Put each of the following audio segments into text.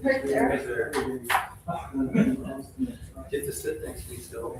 Right there. Right there. Get to sit next to me still.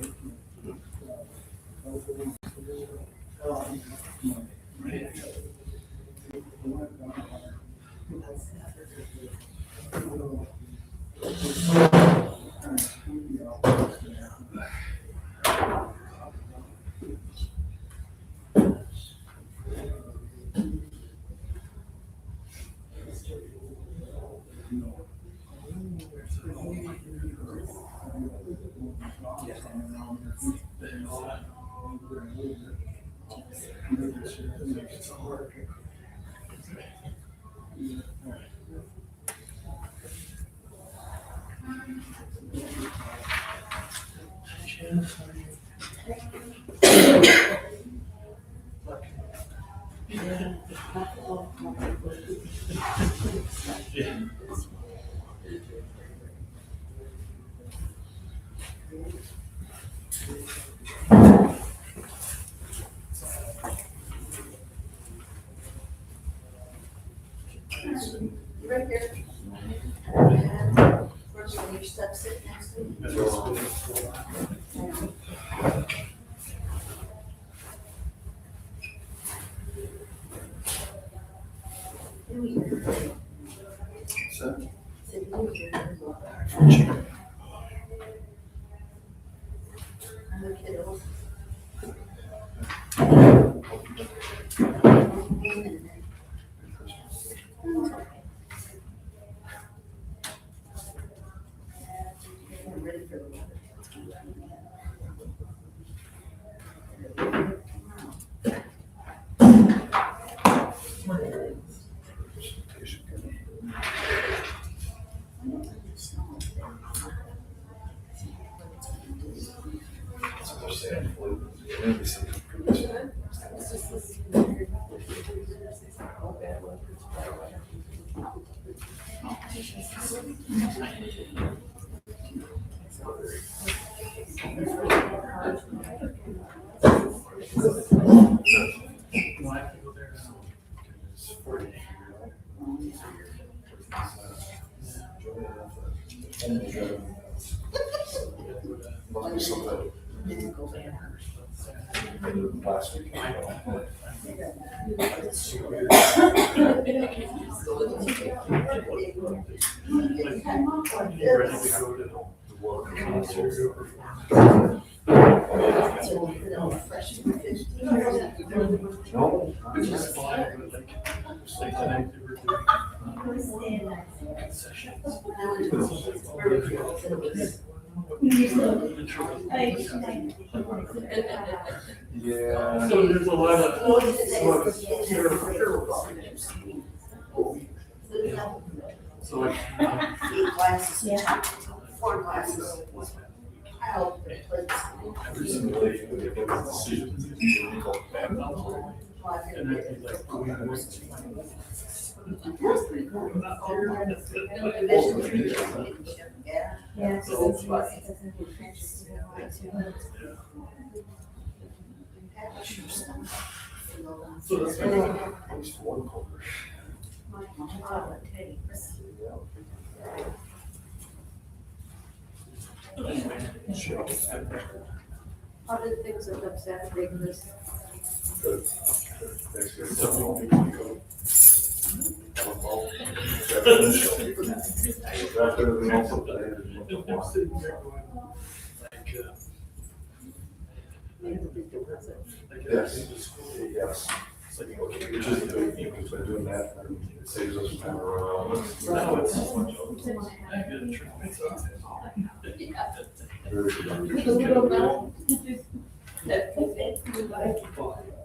Right there. And where's your step sit next to me? So, I'm the kiddo. I'm ready for the weather. Last week. No. Yeah. So there's a lot of. So like. 8 glasses, 4 glasses. I hope it plays. Every single day, we make a decision. And I'd be like, oh, yeah, what's- Yeah. Yeah, so it's like, it's a new trenches to go into. So that's. At least one quarter. How did things look up Saturday, Chris? Good. Thanks, guys. After everything else up there. I'm sitting there going, like, Yes, yes. It's like, okay, Which is good, because by doing that, it saves us time around. now it's so much. I get a trick myself. Very good.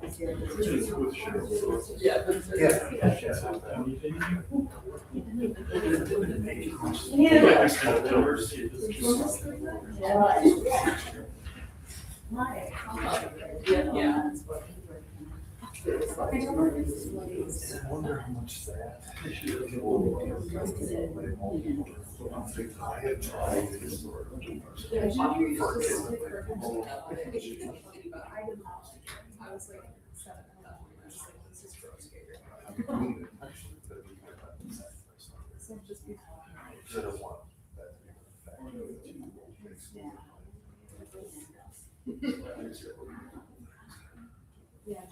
Just with Cheryl. Yeah. Yeah, I just had to tell her, see, this is just. Yeah. I wonder how much that. I had tried this. I was like, 7. I was like, this is gross. So just be. Because I don't want that to be a factor. Yeah.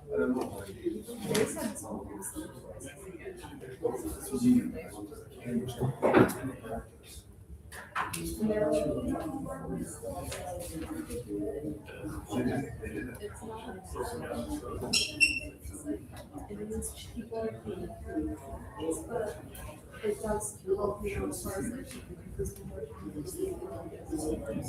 I don't know. It means people are being careful, but it does help you as far as like physical work. And a whole bunch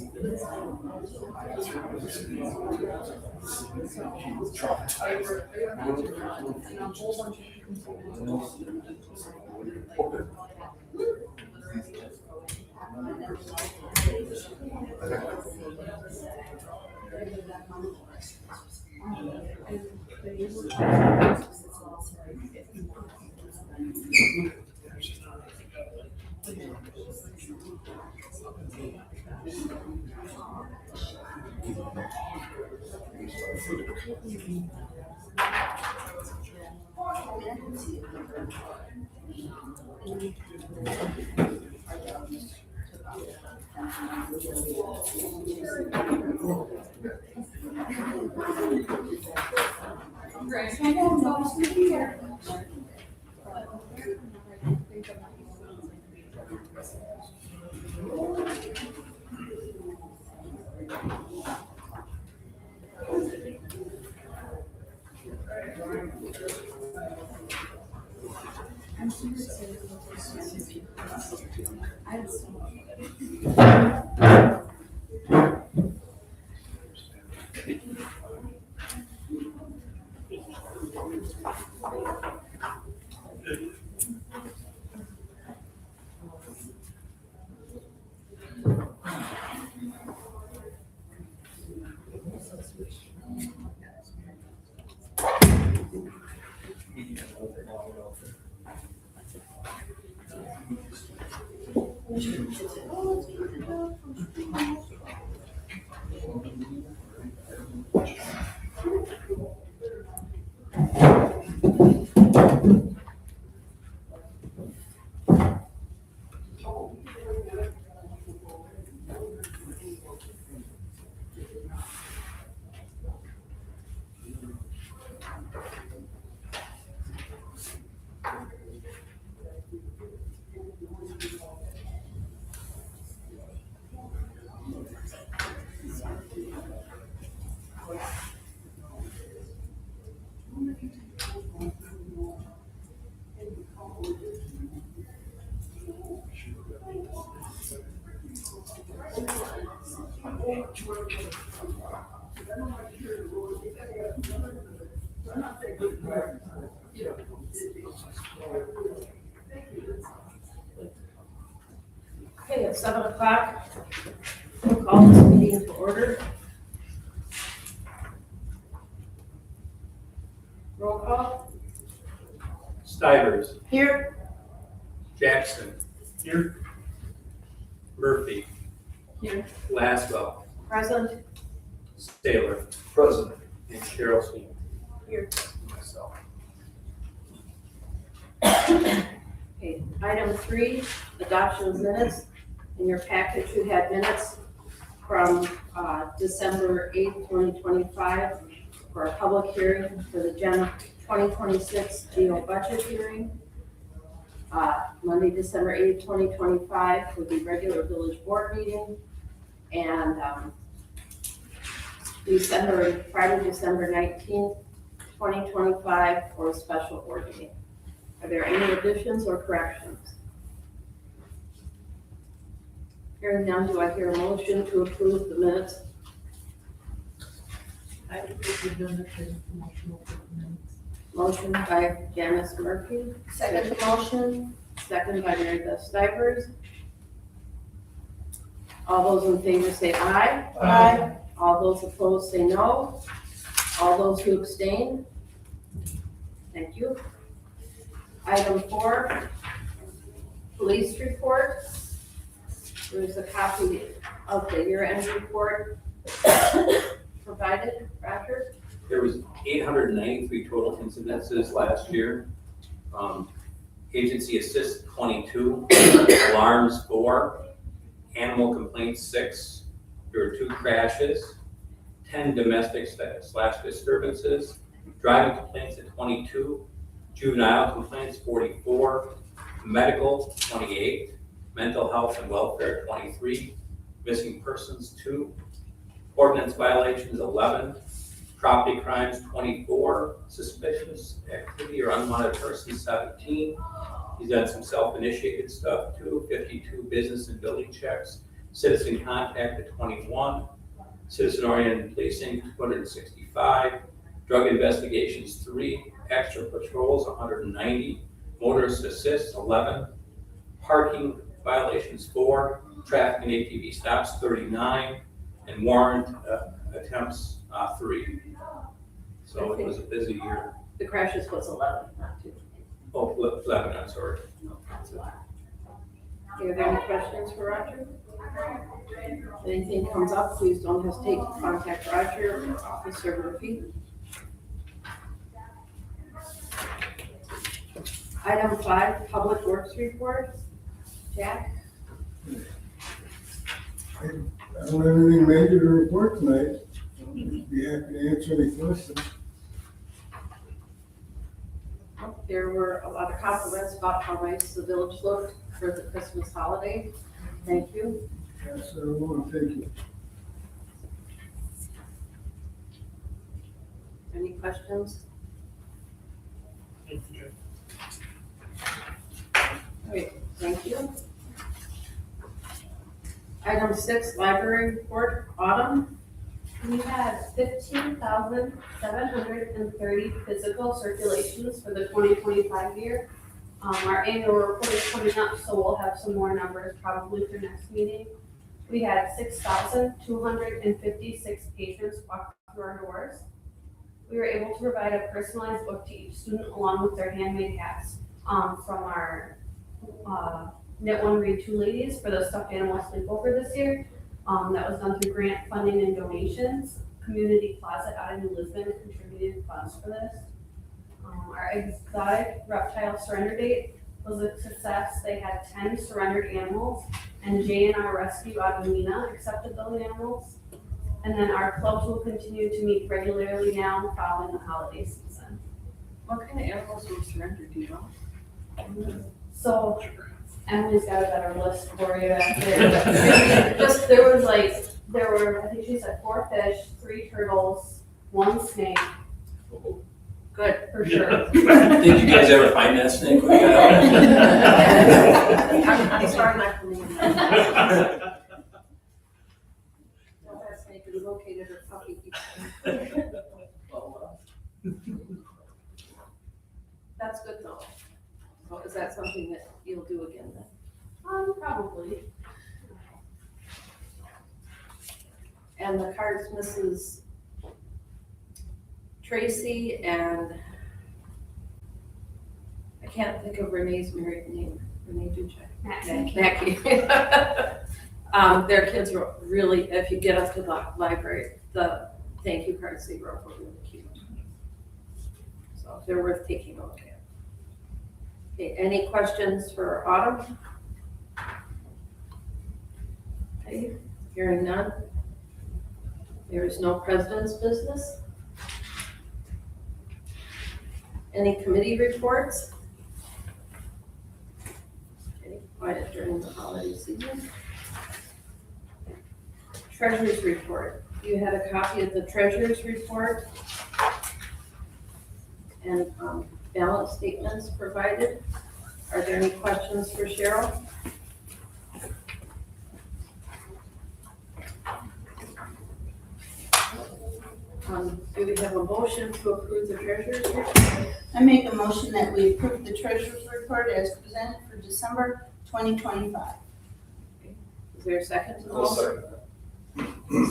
Okay, at 7:00, we'll call this meeting to order. Roll call. Stivers, Here. Jackson. Here. Murphy. Here. Laswell. Present. Taylor. President. And Cheryl Sweeney. Here. Myself. Okay, item 3, adoption of minutes. In your package, you had minutes from December 8th, 2025, for a public hearing for the Gen 2026 GO budget hearing. Monday, December 8th, 2025 for the regular village board meeting. And Friday, December 19th, 2025 for a special board meeting. Are there any additions or corrections? Hearing none, do I hear a motion to approve the minutes? I would give them the motion. Motion by Janice Murphy, Second motion. second by Mary Beth Stivers. All those in favor say aye. Aye. All those opposed say no. All those who abstain? Thank you. Item 4, police report. There's a copy of the year-end report provided. Roger? There was 893 total incidences last year. Agency assist 22, alarms 4, animal complaints 6. There were 2 crashes, 10 domestic / disturbances, driving complaints at 22, juvenile complaints 44, medical 28, mental health and welfare 23, missing persons 2, ordinance violations 11, property crimes 24, suspicious activity or unwanted persons 17. He's done some self-initiated stuff too, 52 business and building checks, citizen contact at 21, citizen-oriented policing 265, drug investigations 3, extra patrols 190, motorist assists 11, parking violations 4, traffic and ATV stops 39, and warrant attempts 3. So it was a busy year. The crashes was 11, not 2. Oh, 11, I'm sorry. That's a lot. Do you have any questions for Roger? If anything comes up, please don't hesitate to contact Roger or Officer Murphy. Item 5, Public Works Report. Jack? I don't have anything major to report tonight. Be happy to answer any questions. There were a lot of compliments about how nice the village looked for the Christmas holiday. Thank you. Yes, I want to thank you. Any questions? Great, thank you. Item 6, Library Report, Autumn. We had 15,730 physical circulations for the 2025 year. Our annual report is coming up, so we'll have some more numbers probably for next meeting. We had 6,256 patients walk through our doors. We were able to provide a personalized book to each student along with their handmade hats from our Knit One Read Two ladies for the stuffed animal sleepover this year. That was done through grant funding and donations. Community Closet out of New Lisbon contributed funds for this. Our exotic reptile surrender date was a success. They had 10 surrendered animals, and J&R Rescue out of Mina accepted those animals. And then our clubs will continue to meet regularly now following the holiday season. What kind of animals were surrendered, do you know? So Emily's got a better list for you. I think she said 4 fish, 3 turtles, 1 snake. Good. For sure. Did you guys ever find that snake? I'm sorry, my name. That snake is located her puppy. That's good though. So is that something that you'll do again then? Probably. And the cards, Mrs. Tracy and I can't think of Renee's married name. Renee Duchek. Mackie. Their kids were really, if you get up to the library, the thank you cards they wrote were really cute. So they're worth taking a look at. Okay, any questions for Autumn? Okay, hearing none. There is no president's business. Any committee reports? Okay, quiet during the holiday season. Treasurer's report. You had a copy of the treasurer's report and balance statements provided. Are there any questions for Cheryl? Do we have a motion to approve the treasurer's report? I make a motion that we approve the treasurer's report as presented for December 2025. Is there a second to the I'll motion? second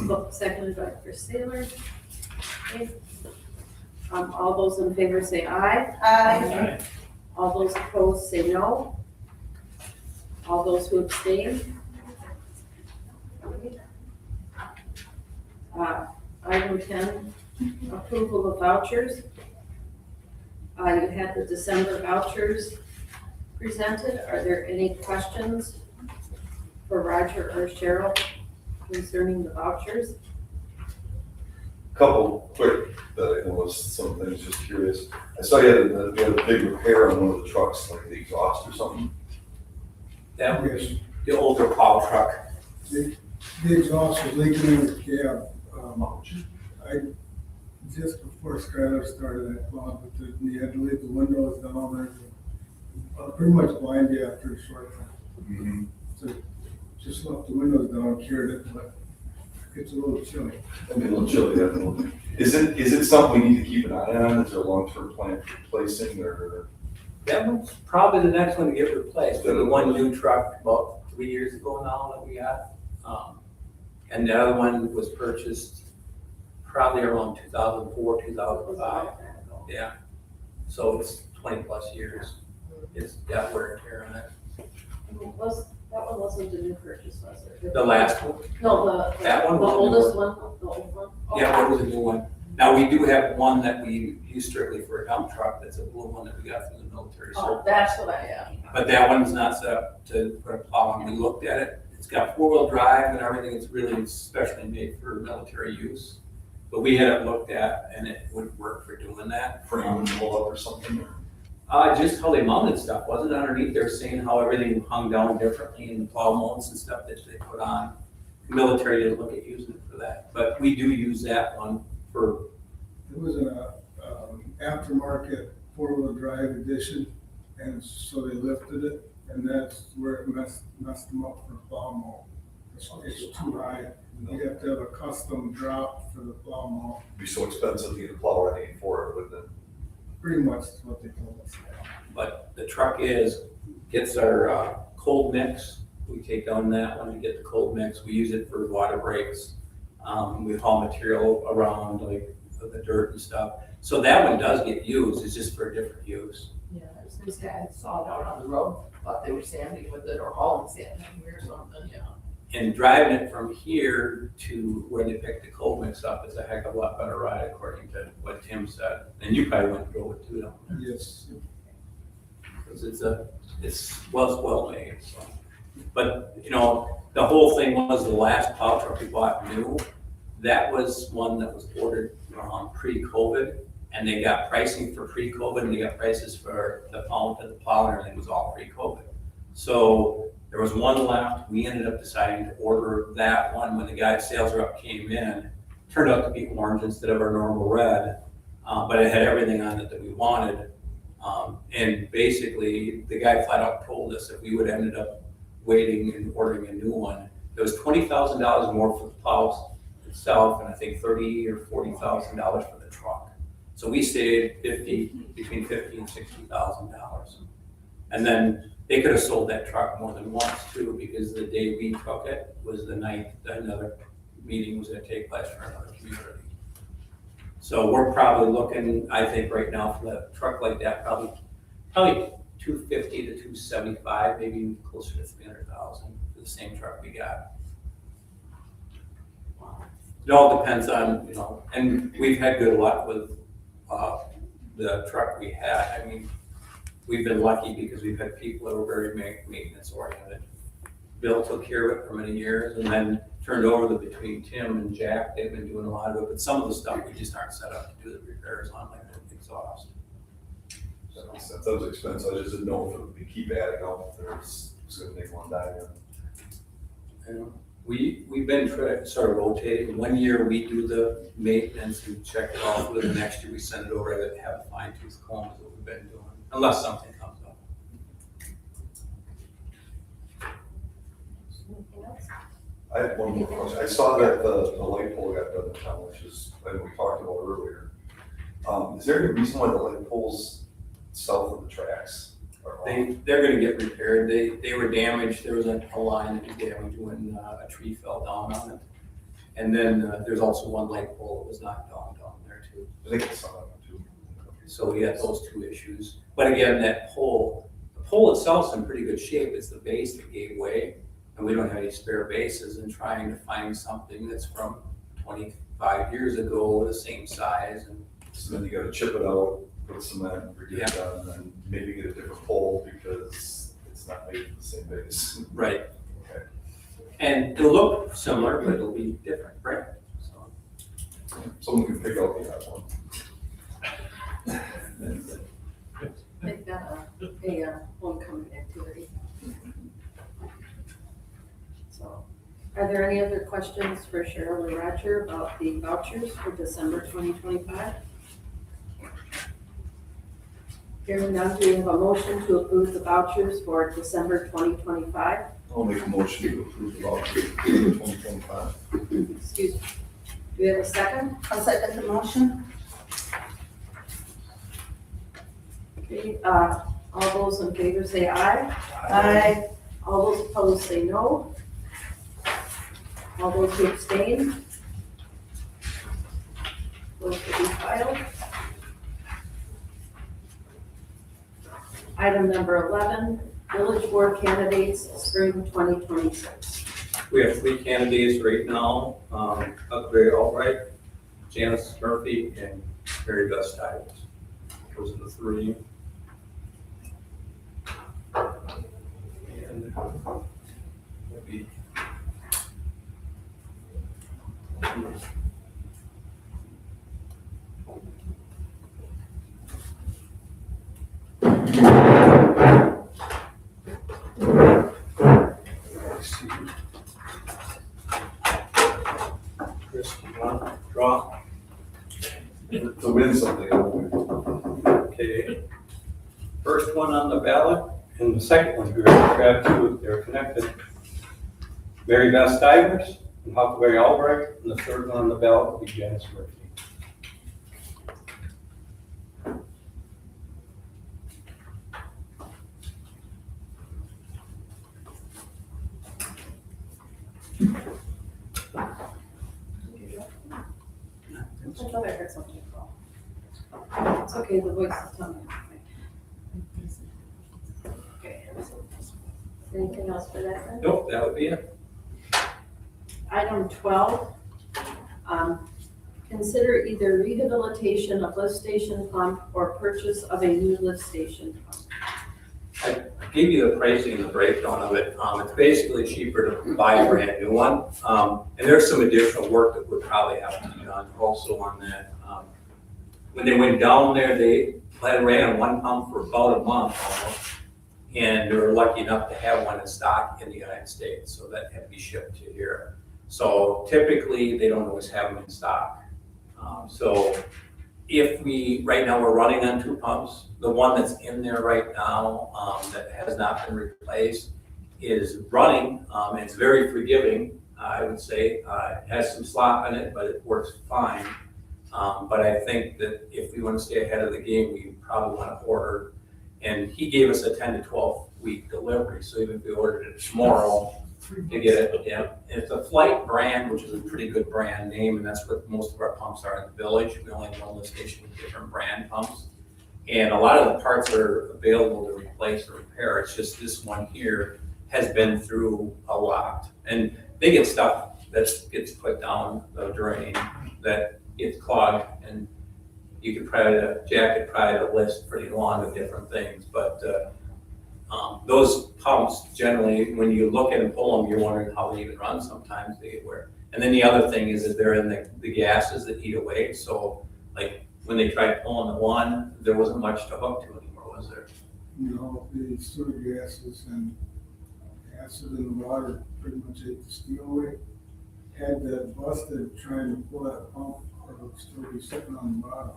that. Seconded by Chris Taylor. Okay. All those in favor say aye. Aye. All those opposed say no. All those who abstain. Item 10, approval of vouchers. You had the December vouchers presented. Are there any questions for Roger or Cheryl concerning the vouchers? Couple quick, that I noticed, some things, just curious. I saw you had a big repair on one of the trucks, like the exhaust or something. That was Yes, the older plow truck. the exhaust was leaking in the cab. I, just before Skylar started that plow, but you had to leave the windows down there. Pretty much blind you after a short time. So just left the windows down, cured it, but it's a little chilly. I mean, a little chilly, definitely. Is it something we need to keep an eye on? Is there a long-term plan for replacing or? That one's probably the next one to get replaced. We had one new truck about 3 years ago now that we got. And the other one was purchased probably around 2004, 2005. Yeah. So it's 20 plus years. It's got wear and tear on it. That one wasn't a new purchase, was it? The last one, No, that one the was a new oldest one. one, the old one? Yeah, that was a new one. Now, we do have one that we use strictly for a dump truck. That's a blue one that we got from the military Oh, service. that's what I am. But that one's not set up to put a plow on. We looked at it. It's got four-wheel drive and everything. It's really specially made for military use. But we had it looked at and it wouldn't work for doing that. Frame and pull up or something? Just how they mounted stuff, wasn't it underneath? They're saying how everything hung down differently in the plow mounts and stuff that they put on. Military didn't look at using it for that, but we do use that one for, It was an aftermarket four-wheel drive edition, and so they lifted it, and that's where it messed them up for plow mold. It's too high. You have to have a custom drop for the plow mold. It'd be so expensive to get a plow ready for it, wouldn't it? Pretty much is what they told us. but the truck gets our cold mix. We take down that one to get the cold mix. We use it for water breaks. We haul material around like the dirt and stuff. So that one does get used. It's just for a different use. Yeah, these guys saw it out on the road, thought they were sanding with it or hauling sand or something, yeah. And driving it from here to where they pick the cold mix up is a heck of a lot better ride, according to what Tim said. And you probably went and drove it too, don't you? Yes. Because it's well made, so. But, you know, the whole thing was the last plow truck we bought new, that was one that was ordered pre-COVID. And they got pricing for pre-COVID and they got prices for the plow and everything was all pre-COVID. So there was one left. We ended up deciding to order that one when the guy sales rep came in. Turned out to be orange instead of our normal red, but it had everything on it that we wanted. And basically, the guy flat out told us if we would have ended up waiting and ordering a new one, it was $20,000 more for the plows itself, and I think $30,000 or $40,000 for the truck. So we saved between $50,000 and $60,000. And then they could have sold that truck more than once too, because the day we took it was the night that another meeting was gonna take place for another community. So we're probably looking, I think right now for that truck like that, probably $250,000 to $275,000, maybe closer to $300,000 for the same truck we got. It all depends on, and we've had good luck with the truck we had. I mean, we've been lucky because we've had people that were very maintenance oriented. Bill took care of it for many years and then turned over between Tim and Jack. They've been doing a lot of it, but some of the stuff we just aren't set up to do the repairs on, like the exhaust. that makes sense. That was expensive. I just didn't know if it would keep adding up, if there's, it's gonna make one die in. And we've been sort of rotating. One year we do the maintenance and check it off, with the next year we send it over to have a fine tooth comb, is what we've been doing, unless something comes up. Anything else? I have one more question. I saw that the light pole got done in town, which is, and we talked about earlier. Is there any reason why the light poles south of the tracks are off? They're gonna get repaired. They were damaged. There was a line that was damaged when a tree fell down on it. And then there's also one light pole that was knocked down there too. I think it's some of them too. So we had those two issues. But again, the pole itself's in pretty good shape. It's the base that gave way, and we don't have any spare bases, and trying to find something that's from 25 years ago, the same size. And So then you gotta chip it out, put cement, redo it down, and then maybe get a different pole because it's not made from the same base. right. Okay. And it'll look similar, but it'll be different, right? So, Someone can pick out the other one. Make that a homecoming activity. So, are there any other questions for Cheryl or Roger about the vouchers for December 2025? Hearing none, do we have a motion to approve the vouchers for December 2025? I'll make a motion to approve the voucher for 2025. Excuse me. Do we have a second? I'll second the motion. Okay, all those in favor say aye. Aye. All those opposed say no. All those who abstain. Those will be filed. Item number 11, village board candidates, spring 2026. we have 3 candidates right now, Huckleberry Albright, Janice Murphy, and Mary Beth Stiles. Those are the 3. And we'll be Chris, you want to draw? To win something, Okay. First one on the ballot, and the second one, we're going to grab 2, they're connected. Mary Beth Stivers and Huckleberry Albright, and the third one on the ballot will be Janice Murphy. I thought I heard something wrong. It's okay, the voice is coming. Okay. Anything else for that then? Nope, that would be it. Item 12, consider either rehabilitation of lift station pump or purchase of a new lift station pump. I gave you the pricing and the breakdown of it. It's basically cheaper to buy a brand new one. And there's some additional work that would probably have to be done also on that. When they went down there, they ran one pump for about a month almost. And they were lucky enough to have one in stock in the United States, so that had to be shipped to here. So typically, they don't always have them in stock. So if right now we're running on 2 pumps, the one that's in there right now that has not been replaced is running. It's very forgiving, I would say. It has some slop in it, but it works fine. But I think that if we want to stay ahead of the game, we probably want to order. And he gave us a 10 to 12 week delivery. So even if we ordered it tomorrow to get it, yeah. It's a Flight brand, which is a pretty good brand name, and that's what most of our pumps are in the village. We only have one lift station with different brand pumps. And a lot of the parts are available to replace or repair. It's just this one here has been through a lot. And they get stuff that gets put down the drain that gets clogged, and you could Jack could probably list pretty long of different things, but those pumps generally, when you look at and pull them, you're wondering how they even run sometimes, they get wear. And then the other thing is that they're in the gases that eat away, so like when they tried pulling the one, there wasn't much to hook to anymore was there? The sewer gases and acid in the water pretty much ate the steel away. Had that busted trying to pull that pump, or it would still be sitting on the bottom.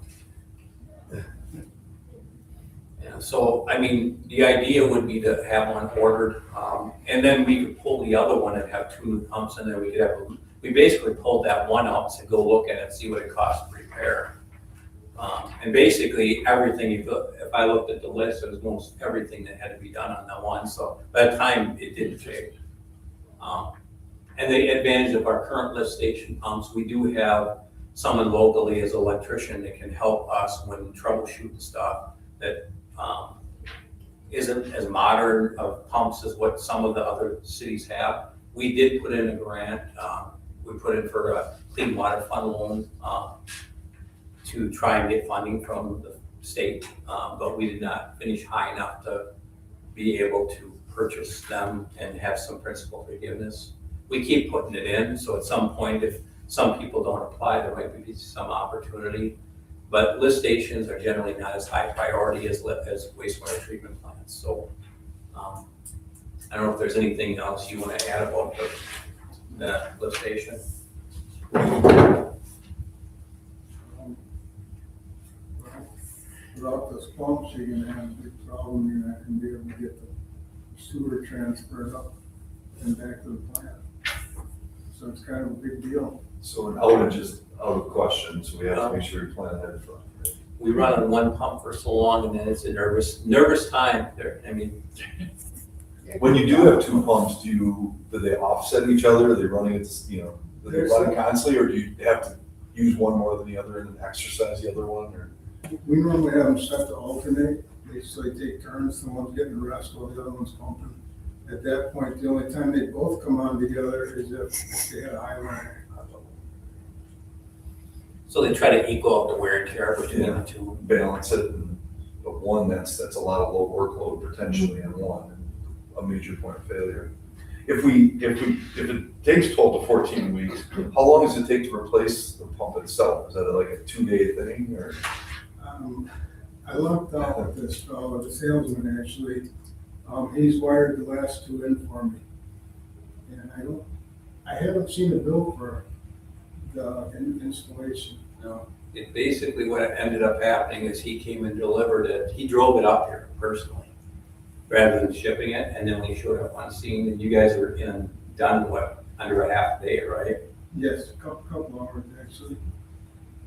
Yeah, so, I mean, the idea would be to have one ordered, and then we could pull the other one and have two new pumps in there. We could have, we basically pulled that one out and said, go look at it, see what it costs to repair. And basically, everything, if I looked at the list, it was almost everything that had to be done on that one, so by the time it didn't change. And the advantage of our current lift station pumps, we do have someone locally as an electrician that can help us when troubleshooting stuff that isn't as modern of pumps as what some of the other cities have. We did put in a grant, we put in for a clean water fund loan to try and get funding from the state, but we did not finish high enough to be able to purchase them and have some principal forgiveness. We keep putting it in, so at some point, if some people don't apply, there might be some opportunity. But lift stations are generally not as high priority as wastewater treatment plants. So I don't know if there's anything else you want to add about the lift station. Without those pumps, you're gonna have a big problem. You're not gonna be able to get the sewer transferred up and back to the plant. So it's kind of a big deal. So an outage is out of question, so we have to make sure we plan ahead for it. We run on one pump for so long, and then it's a nervous time there. I mean, When you do have two pumps, do they offset each other? Are they running at, do they run constantly, or do you have to use one more than the other and then exercise the other one, or? We normally have them set to alternate. So they take turns, the one's getting the rest while the other one's pumping. At that point, the only time they both come on together is if they had a high line. so they try to equal out the wear and tear between the two. Balance it, but one, that's a lot of low workload potentially in one, and a major point of failure. If it takes 12 to 14 weeks, how long does it take to replace the pump itself? Is that like a 2-day thing, or? I lucked out with this fellow, the salesman actually. He's wired the last two in for me. And I haven't seen a bill for the installation. No, it basically what ended up happening is he came and delivered it. He drove it up here personally, rather than shipping it. And then when he showed up on scene, and you guys were done under a half day, right? Yes, a couple hours actually.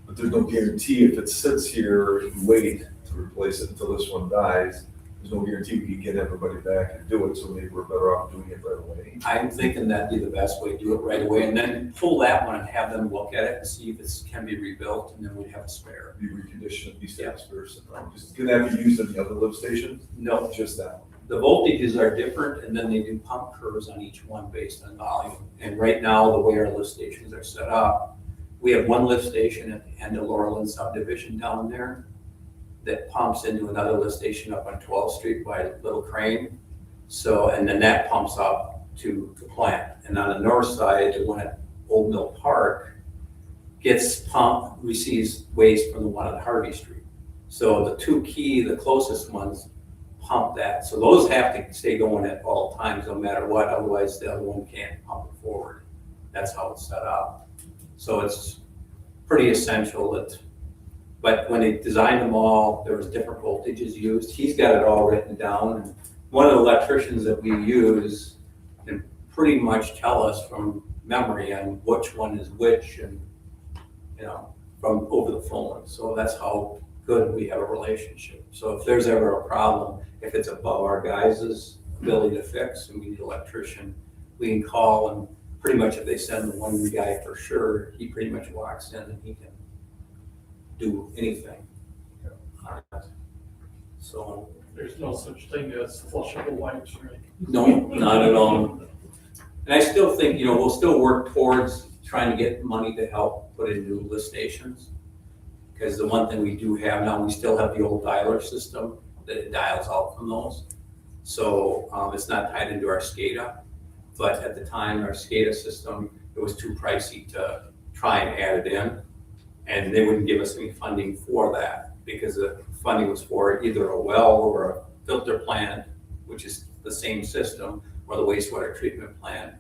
But there's no guarantee if it sits here, you wait to replace it until this one dies. There's no guarantee we can get everybody back and do it, so maybe we're better off doing it right away. I'm thinking that'd be the best way to do it right away, and then pull that one and have them look at it and see if it can be rebuilt, and then we'd have a spare. Be reconditioned, be steps first. Can that be used in the other lift stations? No, Just that one. the voltages are different, and then they do pump curves on each one based on volume. And right now, the way our lift stations are set up, we have one lift station at the end of Laurelland subdivision down there that pumps into another lift station up on 12th Street by Little Crane. So, and then that pumps up to the plant. And on the north side, the one at Old Mill Park gets pumped, receives waste from the one on Harvey Street. So the closest ones pump that. So those have to stay going at all times, no matter what, otherwise the other one can't pump it forward. That's how it's set up. So it's pretty essential that, but when they designed them all, there was different voltages used. He's got it all written down. And one of the electricians that we use can pretty much tell us from memory on which one is which, and from over the phone. So that's how good we have a relationship. So if there's ever a problem, if it's above our guys' ability to fix and we need an electrician, we can call, and pretty much if they send the one guy for sure, he pretty much walks in and he can do anything. So, There's no such thing as flushable wipes, right? no, not at all. And I still think, we'll still work towards trying to get money to help put in new lift stations. Because the one thing we do have now, we still have the old dialer system that it dials out from those. So it's not tied into our SCADA. But at the time, our SCADA system, it was too pricey to try and add it in. And they wouldn't give us any funding for that because the funding was for either a well or a filter plant, which is the same system, or the wastewater treatment plant,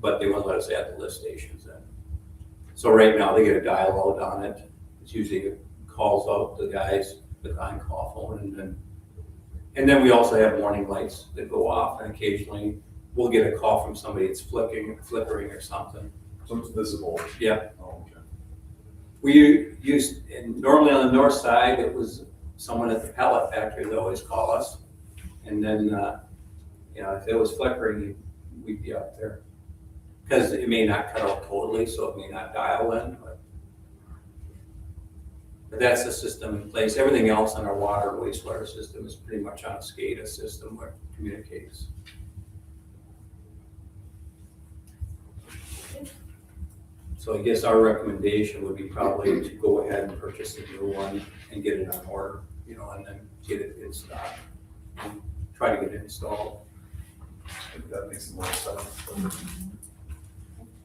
but they wouldn't let us add the lift stations in. So right now, they get a dial out on it. It's usually calls out the guys, the on-call phone, and then we also have warning lights that go off, and occasionally we'll get a call from somebody that's flickering or something. So it's visible. Yeah. Oh, okay. We used, and normally on the north side, it was someone at the pallet factory that always call us. And then, if it was flickering, we'd be up there. Because it may not cut out totally, so it may not dial in, but that's the system in place. Everything else on our water wastewater system is pretty much on a SCADA system where it communicates. So I guess our recommendation would be probably to go ahead and purchase a new one and get it on order, and then get it in stock. And try to get it installed. That makes more sense.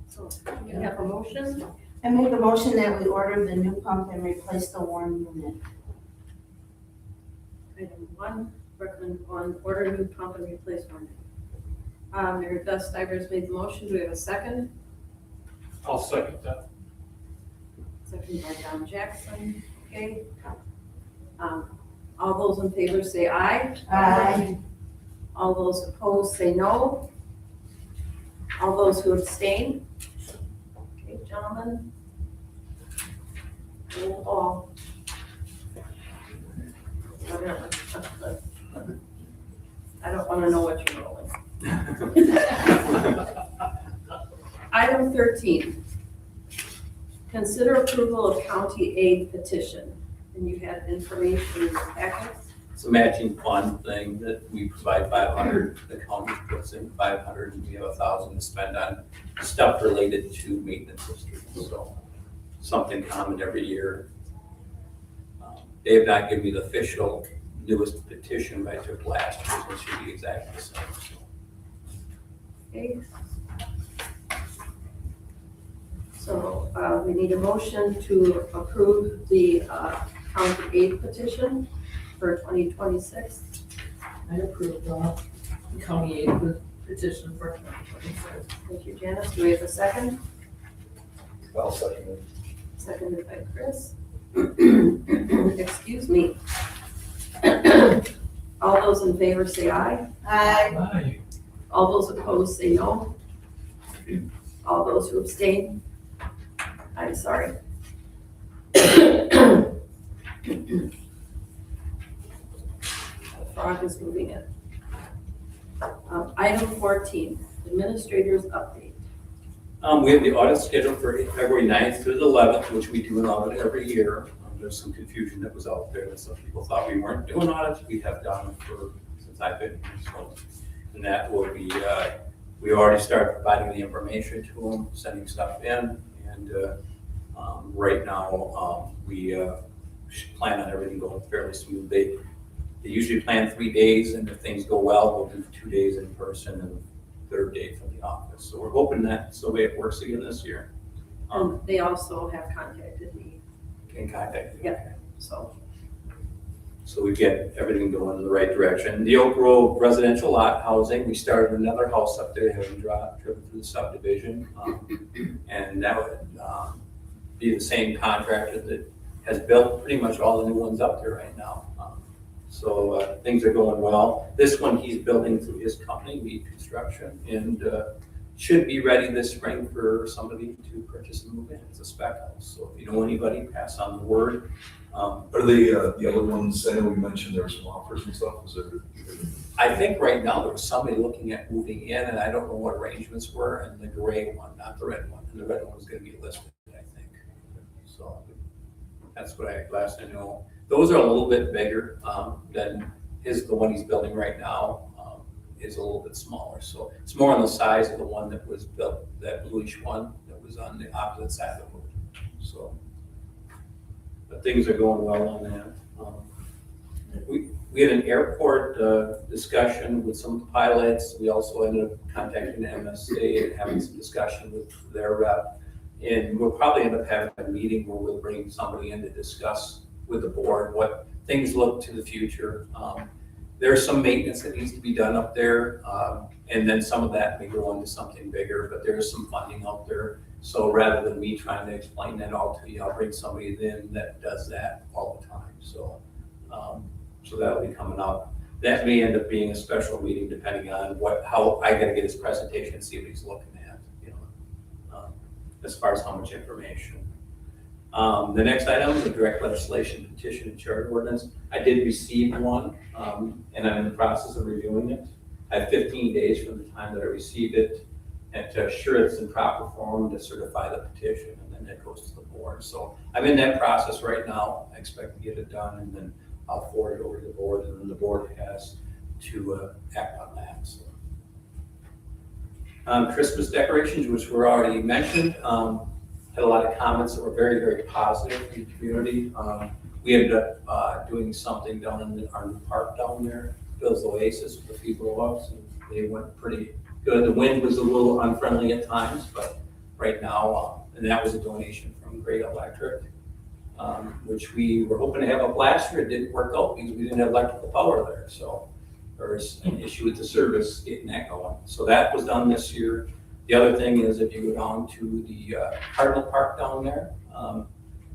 So you have a motion? I make a motion that we order the new pump and replace the worn unit. Item 1, recommend one, order new pump and replace one. Mary Beth Stivers made the motion. Do we have a second? I'll second that. Second by Don Jackson. Okay. All those in favor say aye. Aye. All those opposed say no. All those who abstain. Okay, gentlemen. Roll call. Whatever. I don't want to know what you're rolling. Item 13. Consider approval of county aid petition. And you had information in your packet. It's a matching fund thing that we provide 500, the county puts in 500, and we have 1,000 to spend on stuff related to maintenance of streets. So something common every year. They have not given me the official newest petition, but I took last year's, which should be exactly the same. Okay. So we need a motion to approve the county aid petition for 2026. I approve the county aid petition for 2026. Thank you, Janice. Do we have a second? I'll second it. Seconded by Chris. Excuse me. All those in favor say aye. Aye. Aye. All those opposed say no. All those who abstain, I'm sorry. The frog is moving it. Item 14, administrator's update. We have the audit scheduled for February 9th through the 11th, which we do an audit every year. There's some confusion that was out there that some people thought we weren't doing audits. We have done since I've been here. So, and that will be, we already started providing the information to them, sending stuff in. And right now, we plan on everything going fairly smooth. They usually plan 3 days, and if things go well, we'll do 2 days in person and third day from the office. So we're hoping that's the way it works again this year. They also have contacted me, In contact. Yeah. so. So we get everything going in the right direction. The Oak Grove residential lot housing, we started another house up there, having driven through the subdivision. And that would be the same contractor that has built pretty much all the new ones up there right now. So things are going well. This one he's building through his company, Mead Construction, and should be ready this spring for somebody to purchase and move in. It's a spec house. So if you know anybody, pass on the word. Are they, the other ones, I know we mentioned there were some offers and stuff, was there? I think right now there was somebody looking at moving in, and I don't know what arrangements were, and the gray one, not the red one. And the red one was gonna be listed, I think. So that's what last I know. Those are a little bit bigger than the one he's building right now is a little bit smaller. So it's more on the size of the one that was built, that bluish one that was on the opposite side of the road. So, but things are going well on that. We had an airport discussion with some pilots. We also ended up contacting the MSA and having some discussion with their rep. And we'll probably end up having a meeting where we'll bring somebody in to discuss with the board what things look to the future. There's some maintenance that needs to be done up there, and then some of that may go into something bigger, but there's some funding out there. So rather than me trying to explain that all to you, I'll bring somebody in that does that all the time. So, so that'll be coming up. That may end up being a special meeting depending on how I gotta get his presentation and see what he's looking at, as far as how much information. The next item is a direct legislation petition and charter ordinance. I did receive one, and I'm in the process of reviewing it. I have 15 days from the time that I received it and to assure it's in proper form to certify the petition, and then it goes to the board. So I'm in that process right now. I expect to get it done, and then I'll forward it over to the board, and then the board has to act on that. So. Christmas decorations, which were already mentioned, had a lot of comments that were very, very positive in the community. We ended up doing something down in our new park down there, Bill's Oasis, with a few blow-ups, and they went pretty good. The wind was a little unfriendly at times, but right now, and that was a donation from Great Electric, which we were hoping to have up last year. It didn't work out because we didn't have electrical power there, so there was an issue with the service getting that going. So that was done this year. The other thing is if you go down to the Cardinal Park down there,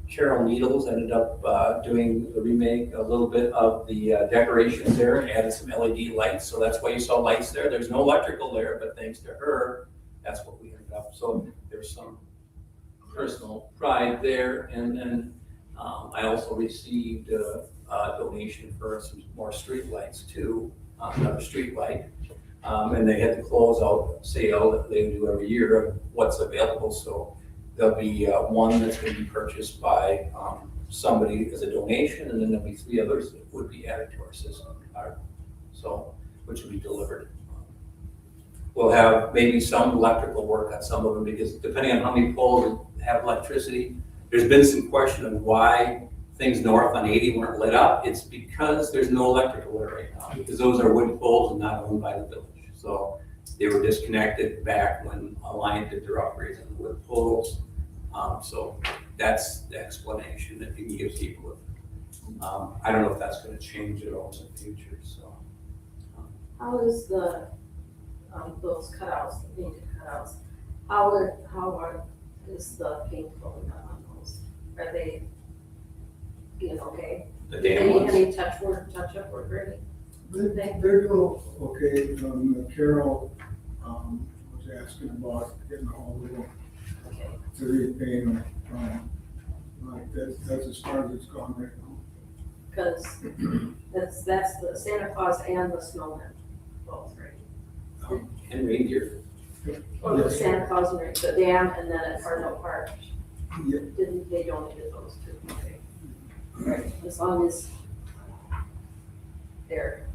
Cheryl Needles ended up doing the remake, a little bit of the decorations there, and added some LED lights. So that's why you saw lights there. There's no electrical there, but thanks to her, that's what we ended up. So there's some personal pride there. And then I also received a donation for some more street lights too, another street light. And they had the closeout sale that they do every year of what's available. So there'll be one that's going to be purchased by somebody as a donation, and then there'll be 3 others that would be added to our system. So, which will be delivered. We'll have maybe some electrical work on some of them because depending on how many poles have electricity, there's been some question of why things north on 80 weren't lit up. It's because there's no electrical there right now, because those are wood poles and not owned by the village. So they were disconnected back when Alliant did their upgrades on the wood poles. So that's the explanation that you can give people. I don't know if that's going to change at all in the future. So How is the, those cutouts, the painted cutouts, how is the paint going on those? Are they being okay? the damn ones. Any touch up work ready? They go okay. Carol was asking about getting a hold of them Okay. to repaint them. Like that's as far as it's gone right now. Because that's the Santa Claus and the snowman, both, right? And reindeer. Or the Yes. Santa Claus and the dam, and then at Cardinal Park, Yeah. they donated those two, okay? Right, as long as they're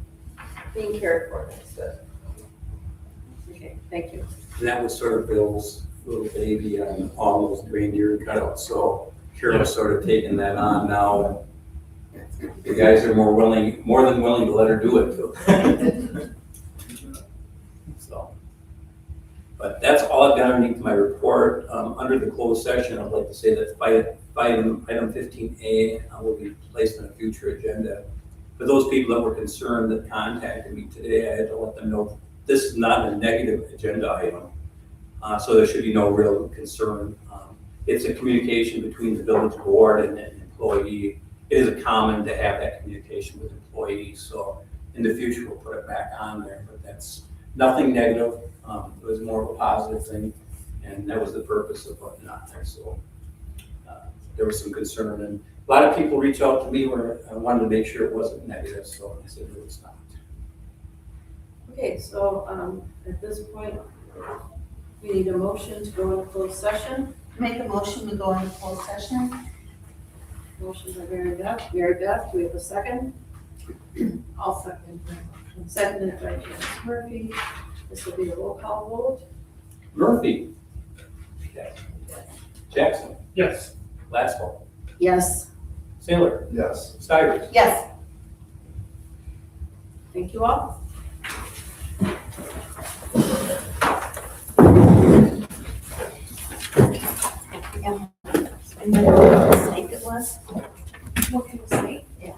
being cared for, that's good. Okay, thank you. And that was sort of Bill's little baby on all those reindeer cutouts. So Carol's sort of taking that on now. And the guys are more than willing to let her do it too. So, but that's all I've got underneath my report. Under the closed session, I'd like to say that item 15A will be placed on a future agenda. For those people that were concerned that contacted me today, I had to let them know this is not a negative agenda item. So there should be no real concern. It's a communication between the village board and an employee. It is common to have that communication with employees. So in the future, we'll put it back on there, but that's nothing negative. It was more of a positive thing, and that was the purpose of putting it on there. So there was some concern, and a lot of people reach out to me where I wanted to make sure it wasn't negative, so I said it was not. Okay, so at this point, we need a motion to go into closed session. Make a motion to go into closed session. Motion by Mary Beth. Mary Beth, do we have a second? I'll second. Seconded by Janice Murphy. This will be a roll call vote. Murphy. Jackson. Yes. Lasswell. Yes. Sailor. Yes. Stivers. Yes. Thank you all. And then what mistake it was? What can we say? Yeah.